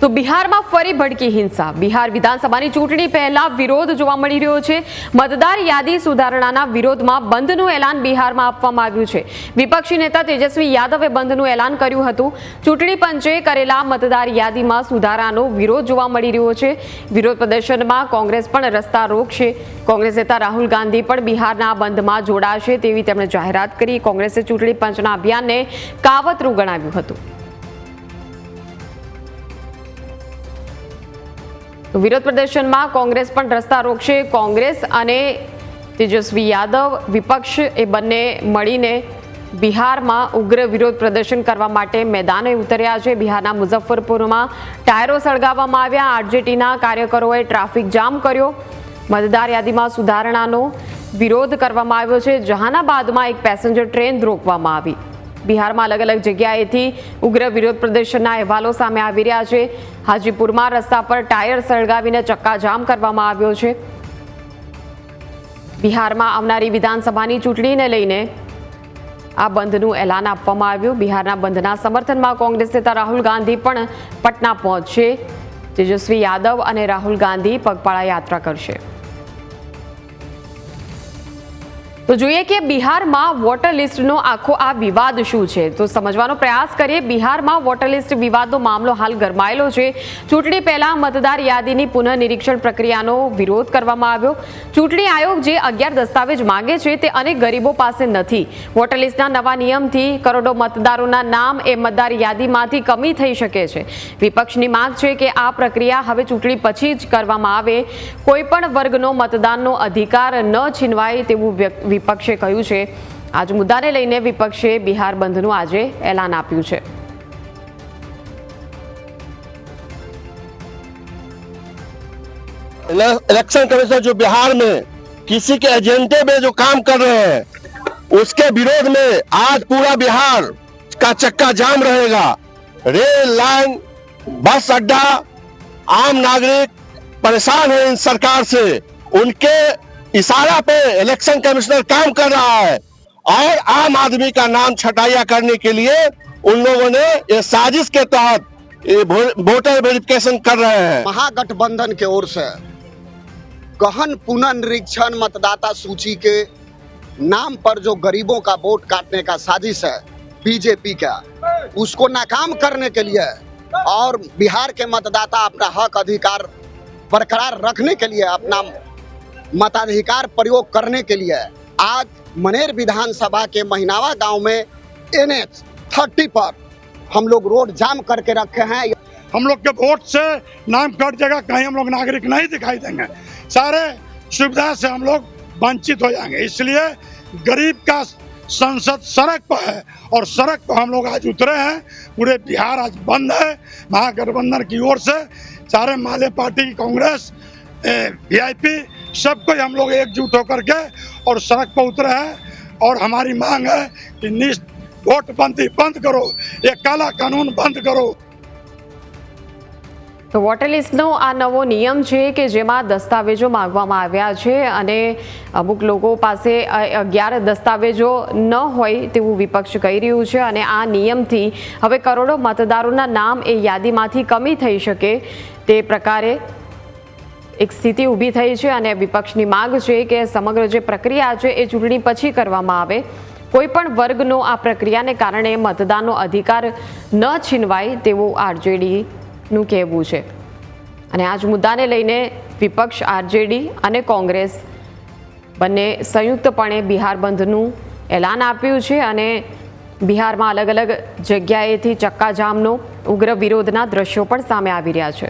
તો બિહારમાં ફરી ભડકી હિંસા। બિહાર વિધાનસભાની ચૂંટણી પહેલા વિરોધ જોવા મળી રહ્યો છે। મતદાર યાદી સુધારણાના વિરોધમાં બંધનું એલાન બિહારમાં આપવામાં આવ્યું છે। વિપક્ષી નેતા તેજસ્વી યાદવે બંધનું એલાન કર્યું હતું। ચૂંટણી પંચે કરેલા મતદાર યાદીમાં સુધારાનો વિરોધ જોવા મળી રહ્યો છે। વિરોધ પ્રદર્શનમાં કોંગ્રેસ પણ રસ્તા રોકશે। કોંગ્રેસ નેતા રાહુલ ગાંધી પણ બિહારના બંધમાં જોડાશે તેવી તેમણે જાહેરાત કરી। કોંગ્રેસે ચૂંટણી પંચના અભિયાનને કાવતરું ગણાવ્યું હતું। તો વિરોધ પ્રદર્શનમાં કોંગ્રેસ પણ રસ્તા રોકશે। કોંગ્રેસ અને તેજસ્વી યાદવ વિપક્ષ એ બંને મળીને બિહારમાં ઉગ્ર વિરોધ પ્રદર્શન કરવા માટે મેદાને ઉતર્યા છે। બિહારના મુઝફ્ફરપુરમાં ટાયરો સળગાવવામાં આવ્યા। આરજેડીના કાર્યકરોએ ટ્રાફિક જામ કર્યો। મતદાર યાદીમાં સુધારણાનો વિરોધ કરવામાં આવ્યો છે। જહાનાબાદમાં એક પેસેન્જર ટ્રેન રોકવામાં આવી। બિહારમાં અલગ અલગ જગ્યાએથી ઉગ્ર વિરોધ પ્રદર્શનના અહેવાલો સામે આવી રહ્યા છે। હાજીપુરમાં રસ્તા પર ટાયર સળગાવીને ચક્કાજામ કરવામાં આવ્યો છે। બિહારમાં આવનારી વિધાનસભાની ચૂંટણીને લઈને આ બંધનું એલાન આપવામાં આવ્યું। બિહારના બંધના સમર્થનમાં કોંગ્રેસ નેતા રાહુલ ગાંધી પણ પટના પહોંચશે। તેજસ્વી યાદવ અને રાહુલ ગાંધી પગપાળા યાત્રા કરશે। તો જોઈએ કે બિહારમાં વોટર લિસ્ટનો આખો આ વિવાદ શું છે, તો સમજવાનો પ્રયાસ કરીએ। બિહારમાં વોટર લિસ્ટ વિવાદનો મામલો હાલ ગરમાયેલો છે। ચૂંટણી પહેલા મતદાર યાદીની પુનઃનિરીક્ષણ પ્રક્રિયાનો વિરોધ કરવામાં આવ્યો। ચૂંટણી આયોગ જે 11 દસ્તાવેજ માંગે છે તે અનેક ગરીબો પાસે નથી। વોટર લિસ્ટના નવા નિયમથી કરોડો મતદારોના નામ એ મતદાર યાદીમાંથી કમી થઈ શકે છે। વિપક્ષની માંગ છે કે આ પ્રક્રિયા હવે ચૂંટણી પછી જ કરવામાં આવે। કોઈ પણ વર્ગનો મતદાનનો અધિકાર ન છીનવાય તેવું વિપક્ષે કહ્યું છે। આજ મુદ્દાને લઈને વિપક્ષે બિહાર બંધનું આજે એલાન આપ્યું છે। इलेक्शन कमीशन जो बिहार में किसी के एजेंडे में जो काम कर रहे हैं उसके विरोध में आज पूरा बिहार का चक्का जाम रहेगा। रेल लाइन, बस अड्डा, आम नागरिक परेशान है इन सरकार से। उनके इशारा पे इलेक्शन कमिश्नर काम कर रहा है और आम आदमी का नाम छटाइया करने के लिए उन लोगों ने ये साजिश के तहत वोटर वेरिफिकेशन कर रहे हैं। महागठबंधन के ओर से गहन पुनर्निरीक्षण मतदाता सूची के नाम पर जो गरीबों का वोट काटने का साजिश है बीजेपी का, उसको नाकाम करने के लिए और बिहार के मतदाता अपना हक अधिकार बरकरार रखने के लिए, अपना मताधिकार प्रयोग करने के लिए आज मनेर विधानसभा के महिनावा गांव में NH 30 पर हम लोग रोड जाम करके रखे हैं। हम लोग के वोट से नाम कट जाएगा, कहीं हम लोग नागरिक नहीं दिखाई देंगे, सारे सुविधा से हम लोग वंचित हो जाएंगे। इसलिए गरीब का संसद सड़क पर है और सड़क पर हम लोग आज उतरे हैं। पूरे बिहार आज बंद है। महागठबंधन की ओर से सारे माले पार्टी, कांग्रेस, VIP सबको हम लोग एकजुट होकर के और सड़क पर उतरे हैं और हमारी मांग है कि नोटबंदी बंद करो, ये काला कानून बंद करो। તો વોટર લિસ્ટનો આ નવો નિયમ છે કે જેમાં દસ્તાવેજો માંગવામાં આવ્યા છે અને અમુક લોકો પાસે 11 દસ્તાવેજો ન હોય તેવું વિપક્ષ કહી રહ્યું છે અને આ નિયમથી હવે કરોડો મતદારોના નામ એ યાદીમાંથી કમી થઈ શકે તે પ્રકારે એક સ્થિતિ ઊભી થઈ છે અને વિપક્ષની માંગ છે કે સમગ્ર જે પ્રક્રિયા છે એ ચૂંટણી પછી કરવામાં આવે। કોઈ પણ વર્ગનો આ પ્રક્રિયાને કારણે મતદાનનો અધિકાર ન છીનવાય તેવું આરજેડીનું કહેવું છે અને આ જ મુદ્દાને લઈને વિપક્ષ આરજેડી અને કોંગ્રેસ બંને સંયુક્તપણે બિહાર બંધનું એલાન આપ્યું છે અને બિહારમાં અલગ અલગ જગ્યાએથી ચક્કાજામનો ઉગ્ર વિરોધના દ્રશ્યો પણ સામે આવી રહ્યા છે।